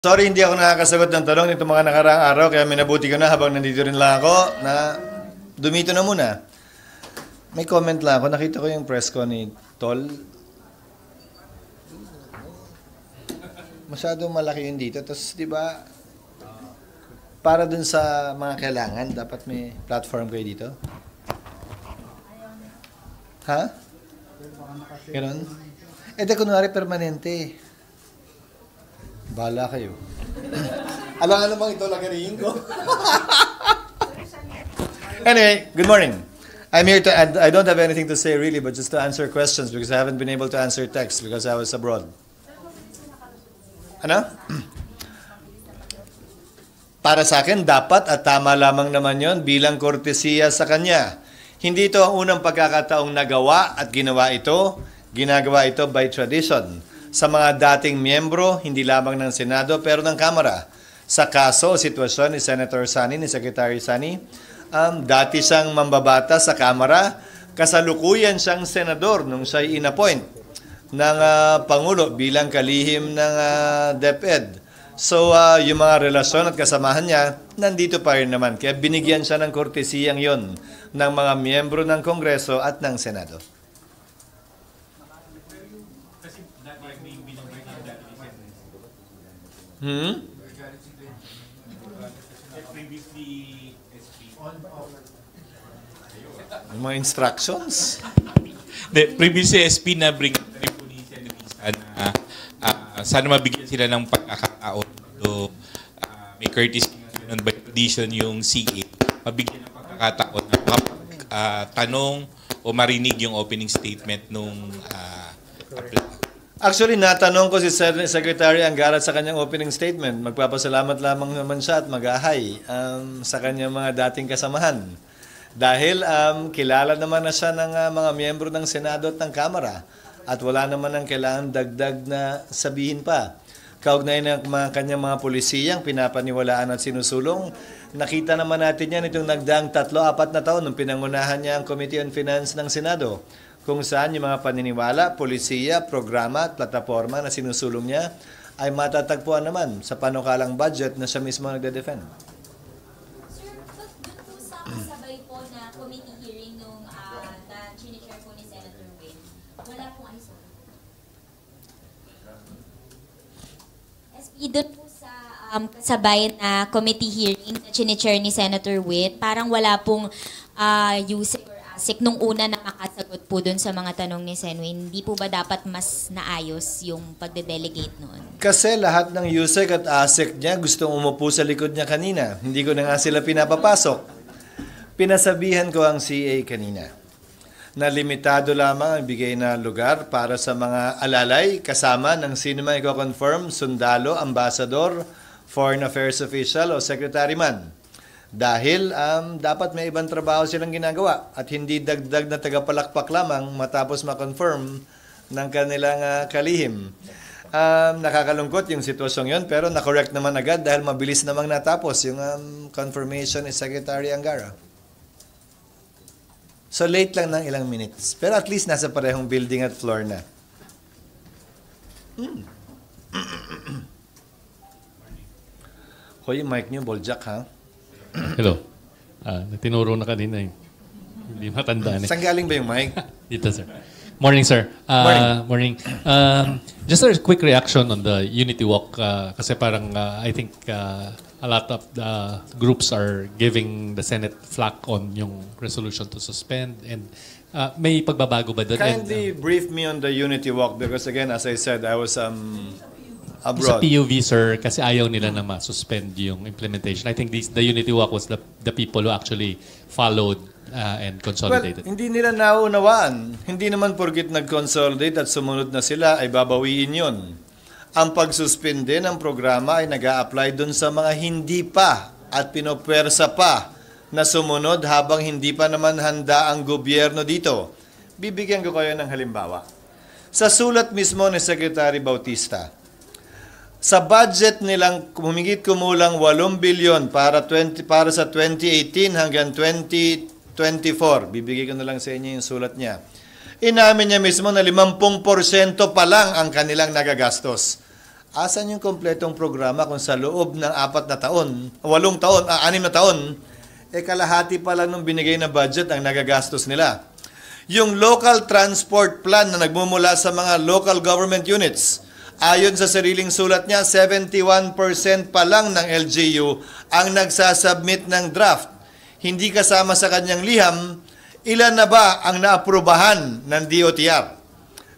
Sorry, hindi ako nakakasagot ng tanong nito mga nakaraang araw, kaya minabuti ko na habang nandito rin lang ako na dumito na muna. May comment lang ako, nakita ko yung press ko ni Tol. Masyadong malaki yun dito. Tapos, di ba, para dun sa mga kailangan, dapat may platform kayo dito? Ha? Ganon? Di kunwari permanente. Bahala kayo. Alam namang ito lagariin ko. Anyway, good morning. I'm here to add, I don't have anything to say really, but just to answer questions because I haven't been able to answer text because I was abroad. Ano? Para sa akin, dapat at tama lamang naman yon bilang kortesiya sa kanya. Hindi ito ang unang pagkakataong nagawa at ginagawa ito by tradition. Sa mga dating miyembro, hindi lamang ng Senado, pero ng Kamara. Sa kaso o sitwasyon ni Senator Sani, ni Secretary Sani, dati siyang mambabata sa Kamara, kasalukuyan siyang senador nung siya'y inappoint ng Pangulo bilang kalihim ng DepEd. So, yung mga relasyon at kasamahan niya, nandito pa rin naman. Kaya binigyan siya ng kortesiyang yon ng mga miyembro ng Kongreso at ng Senado. Yung mga instructions? Previously, SP na bring rin po ni Senator na sana mabigyan sila ng pagkakataon. May courtesy nun by tradition yung CA. Mabigyan ng pagkakataon na tanong o marinig yung opening statement nung Actually, natanong ko si Secretary Angara sa kanyang opening statement. Magpapasalamat lamang naman siya at mag-ahay sa kanyang mga dating kasamahan. Dahil kilala naman na siya ng mga miyembro ng Senado at ng Kamara. At wala naman ang kailangan dagdag na sabihin pa. Kaugnay ng mga kanyang mga pulisiyang pinapaniwalaan at sinusulong. Nakita naman natin yan itong nagdaang 3-4 na taon nung pinangunahan niya ang Committee on Finance ng Senado, kung saan yung mga paniniwala, polisiya, programa at plataforma na sinusulong niya ay matatagpuan naman sa panukalang budget na siya mismo nagde-defend. Sir, dun po sa kasabay po na committee hearing nung na chine-chair po ni Senator Win, wala pong ISO. SP, dun po sa kasabay na committee hearing na chine-chair ni Senator Win, parang wala pong usage nung una na makasagot po dun sa mga tanong ni Senwin, hindi po ba dapat mas naayos yung pagde-delegate noon? Kasi lahat ng USEC at ASEC niya gustong umupo sa likod niya kanina. Hindi ko na nga sila pinapapasok. Pinasabihan ko ang CA kanina na limitado lamang ang bigay na lugar para sa mga alalay kasama ng sino man i-confirm, sundalo, ambassador, foreign affairs official o secretary man. Dahil dapat may ibang trabaho silang ginagawa at hindi dagdag na tagapalakpak lamang matapos ma-confirm ng kanilang kalihim. Nakakalungkot yung sitwasyong yun pero na-correct naman agad dahil mabilis namang natapos yung confirmation ni Secretary Angara. So late lang ng ilang minutes. Pero at least nasa parehong building at floor na. Hoy, yung mic nyo, Boljak ha? Hello. Tinuro na kanina eh. Hindi matandaan eh. Saan galing ba yung mic? Dito, sir. Morning, sir. Morning. Just a quick reaction on the Unity Walk. Kasi parang I think a lot of the groups are giving the Senate flack on yung resolution to suspend. And may pagbabago ba doon? Kindly brief me on the Unity Walk because again, as I said, I was abroad. Sa PUV, sir, kasi ayaw nila na ma-suspend yung implementation. I think the Unity Walk was the people who actually followed and consolidated. Well, hindi nila naunawaan. Hindi naman porkit nag-consolidate at sumunod na sila ay babawiin yon. Ang pagsuspende ng programa ay nag-a-apply dun sa mga hindi pa at pinopwersa pa na sumunod habang hindi pa naman handa ang gobyerno dito. Bibigyan ko kayo ng halimbawa. Sa sulat mismo ni Secretary Bautista, sa budget nilang humigit kumulang 8 bilyon para sa 2018 hanggang 2024. Bibigay ko na lang sa inyo yung sulat niya. Inamin niya mismo na 50% pa lang ang kanilang nagagastos. Asan yung kompletong programa kung sa loob ng 4 na taon, 8 taon, 6 na taon, kalahati pa lang nung binigay na budget ang nagagastos nila. Yung local transport plan na nagmumula sa mga local government units, ayon sa sariling sulat niya, 71% pa lang ng LGU ang nagsasubmit ng draft. Hindi kasama sa kanyang liham, ilan na ba ang naaprubahan ng DOTR?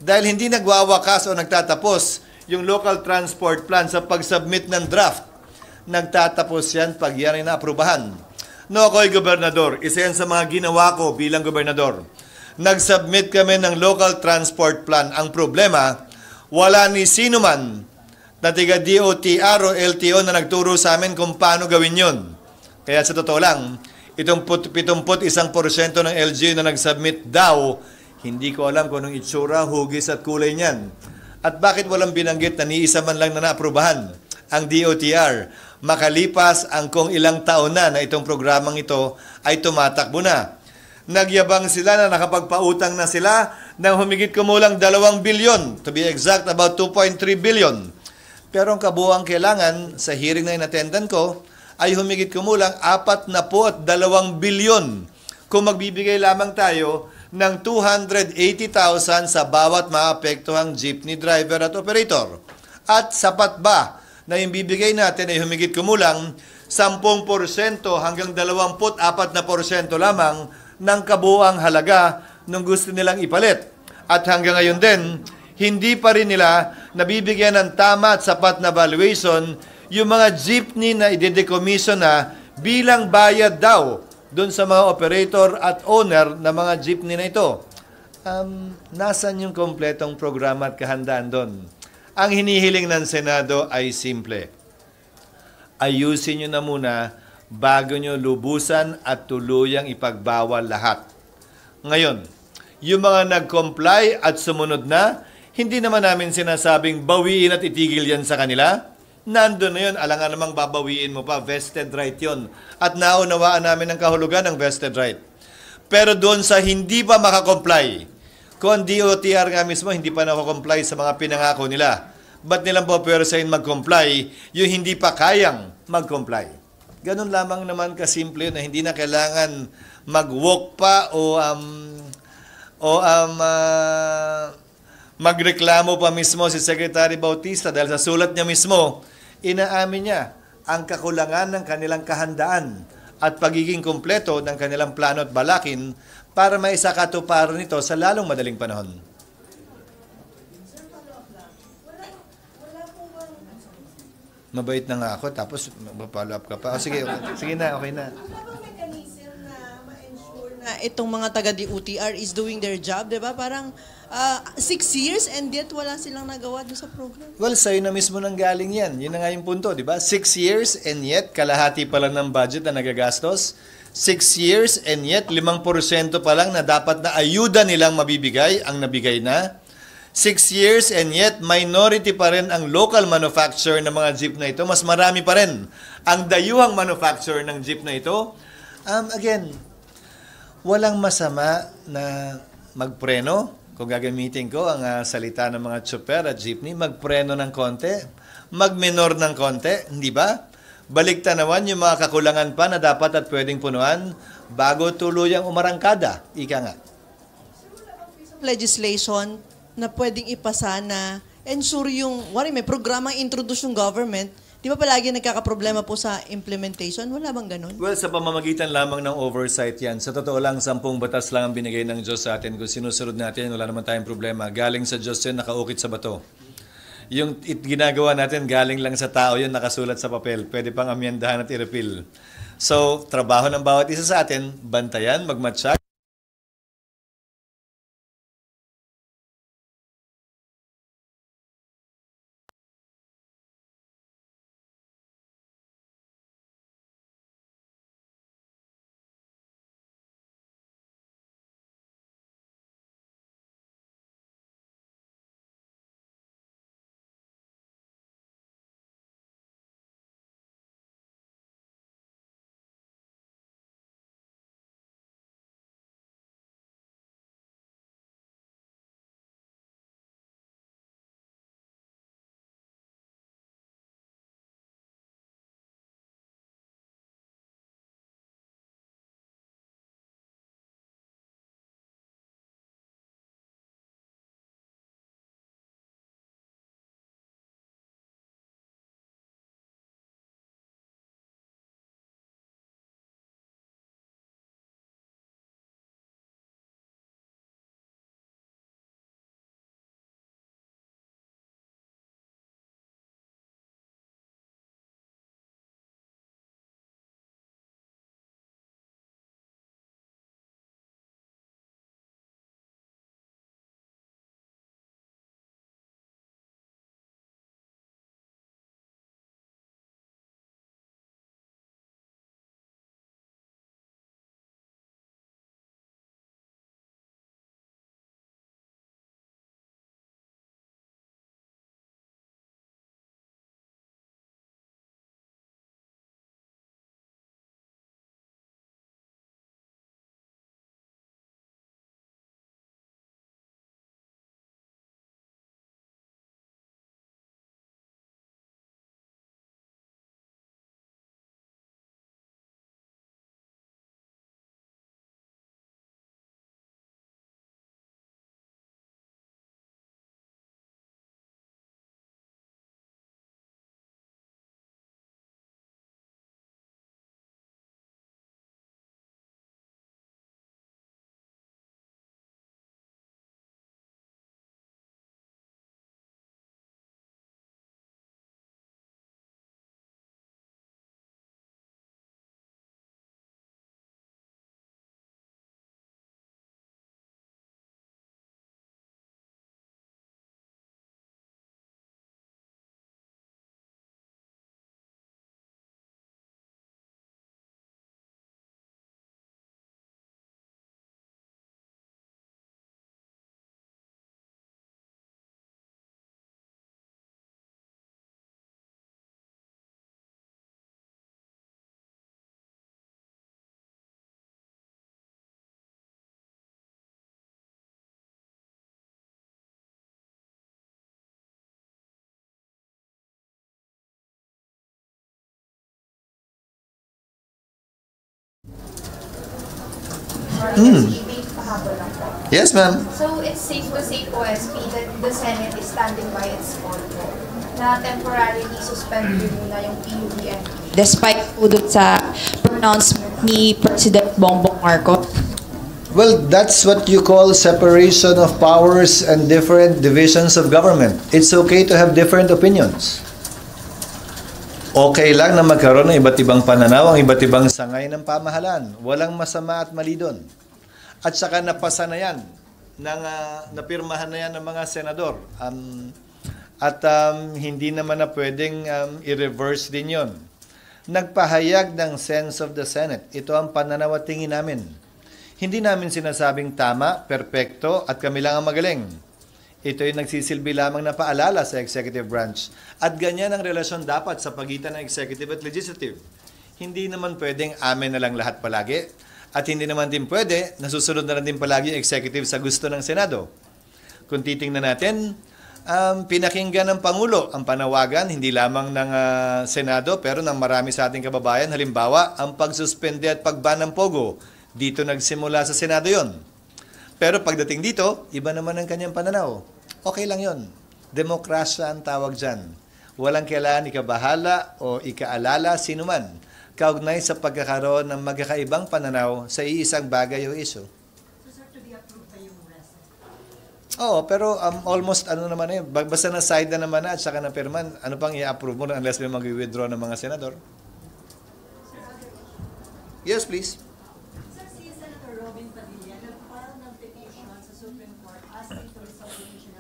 Dahil hindi nagwawakas o nagtatapos yung local transport plan sa pag-submit ng draft, nagtatapos yan pag yan ay naaprubahan. No, ako'y gobernador. Isa yan sa mga ginawa ko bilang gobernador. Nag-submit kami ng local transport plan. Ang problema, wala ni sino man na tiga DOTR o LTO na nagturo sa amin kung paano gawin yon. Kaya sa totoo lang, itong 71% ng LGU na nag-submit daw, hindi ko alam kung anong itsura, hugis at kulay niyan. At bakit walang binanggit na ni isa man lang na naaprubahan ang DOTR? Makalipas ang kung ilang taon na itong programang ito ay tumatakbo na. Nagyabang sila na nakapagpautang na sila ng humigit kumulang 2 bilyon. To be exact, about 2.3 billion. Pero ang kabuuang kailangan sa hearing na inattendan ko ay humigit kumulang 42 bilyon. Kung magbibigay lamang tayo ng 280,000 sa bawat maapektuhang jeepney driver at operator. At sapat ba na yung bibigay natin ay humigit kumulang 10% hanggang 24% lamang ng kabuuang halaga nung gusto nilang ipalit. At hanggang ngayon din, hindi pa rin nila nabibigyan ng tama at sapat na valuation yung mga jeepney na idedecommission na bilang bayad daw doon sa mga operator at owner ng mga jeepney na ito. Nasaan yung kompletong programa at kahandaan doon? Ang hinihiling ng Senado ay simple. Ayusin nyo na muna bago nyo lubusan at tuluyang ipagbawal lahat. Ngayon, yung mga nag-comply at sumunod na, hindi naman namin sinasabing bawiin at itigil yan sa kanila. Nandun na yun, alangan namang babawiin mo pa, vested right yun. At naunawaan namin ang kahulugan ng vested right. Pero doon sa hindi pa makakomply, kung DOTR nga mismo hindi pa nakakomply sa mga pinangako nila, ba't nilang po pwersahin mag-comply yung hindi pa kayang mag-comply? Ganun lamang naman kasimple na hindi na kailangan mag-walk pa o magreklamo pa mismo si Secretary Bautista dahil sa sulat niya mismo, inaamin niya ang kakulangan ng kanilang kahandaan at pagiging kumpleto ng kanilang plano at balakin para maisakatuparan nito sa lalong madaling panahon. Mabait na nga ako, tapos mag-follow up ka pa. Sige, sige na, okay na. Wala bang mechanism na ma-ensure na itong mga taga-DOTR is doing their job, di ba? Parang 6 years and yet wala silang nagawa doon sa program. Well, sa'yo na mismo nang galing yan. Yun na nga yung punto, di ba? 6 years and yet, kalahati pa lang ng budget na nagagastos. 6 years and yet, 5% pa lang na dapat na ayuda nilang mabibigay ang nabigay na. 6 years and yet, minority pa rin ang local manufacturer ng mga jeep na ito. Mas marami pa rin ang dayuhang manufacturer ng jeep na ito. Again, walang masama na magpreno. Kung gagamitin ko ang salita ng mga tsuper at jeepney, magpreno ng konti, magminor ng konti, hindi ba? Baliktanawan yung mga kakulangan pa na dapat at pwedeng punuan bago tuluyang umarangkada. Ika nga. Legislation na pwedeng ipasa na ensure yung, may programang introduce yung government, di ba palagi nagkakaproblema po sa implementation? Wala bang ganun? Well, sa pamamagitan lamang ng oversight yan. Sa totoo lang, 10 batas lang ang binigay ng Diyos sa atin. Kung sinusunod natin, wala naman tayong problema. Galing sa Diyos yun, nakaukit sa bato. Yung ginagawa natin, galing lang sa tao yun, nakasulat sa papel. Pwede pang amyendahan at i-repeal. So, trabaho ng bawat isa sa atin, bantayan, magmatsyag. May pahabol lang po. Yes, ma'am. So it's safe to say po, SP, that the Senate is standing by its call po na temporarily suspend muna yung PUBM. Despite po dun sa pronouncement ni President Bongbong Marcos. Well, that's what you call separation of powers and different divisions of government. It's okay to have different opinions. Okay lang na magkaroon ng iba't ibang pananaw, ang iba't ibang sangay ng pamahalaan. Walang masama at mali doon. At saka napasa na yan, napirmahan na yan ng mga senador. Hindi naman na pwedeng i-reverse din yon. Nagpahayag ng sense of the Senate. Ito ang pananaw at tingin namin. Hindi namin sinasabing tama, perpekto, at kami lang ang magaling. Ito ay nagsisilbi lamang na paalala sa executive branch. At ganyan ang relasyon dapat sa pagitan ng executive at legislative. Hindi naman pwedeng amin na lang lahat palagi. At hindi naman din pwede, nasusunod na lang din palagi yung executive sa gusto ng Senado. Kung titingnan natin, pinakinggan ng Pangulo ang panawagan, hindi lamang ng Senado, pero ng marami sa ating kababayan. Halimbawa, ang pagsuspende at pagban ng POGO. Dito nagsimula sa Senado yon. Pero pagdating dito, iba naman ang kanyang pananaw. Okay lang yon. Demokrasya ang tawag dyan. Walang kailangan ikabahala o ikaalala sino man kaugnay sa pagkakaroon ng magkakaibang pananaw sa iisang bagay o issue. Oo, pero almost naman na yun. Basta na-side na naman na at saka na-pirman, ano pang i-approve mo unless may mag-withdraw ng mga senador? Yes, please. Sir, si Senator Robin Padilla nag-file ng petition sa Supreme Court asking for resolution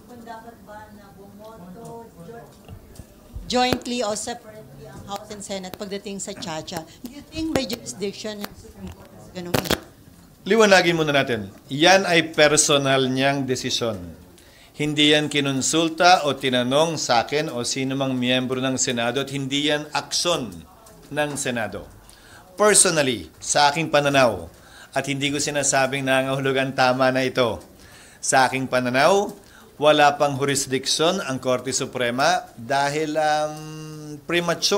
kung dapat ba na bumoto jointly o separately ang House and Senate pagdating sa Chacha. Do you think may jurisdiction ng Supreme Court sa ganung issue? Liwanagin muna natin. Yan ay personal niyang desisyon. Hindi yan kinonsulta o tinanong sa akin o sino mang miyembro ng Senado at hindi yan aksyon ng Senado. Personally, sa aking pananaw, at hindi ko sinasabing nangangahulugan tama na ito, sa aking pananaw, wala pang jurisdiction ang Korte Suprema dahil premature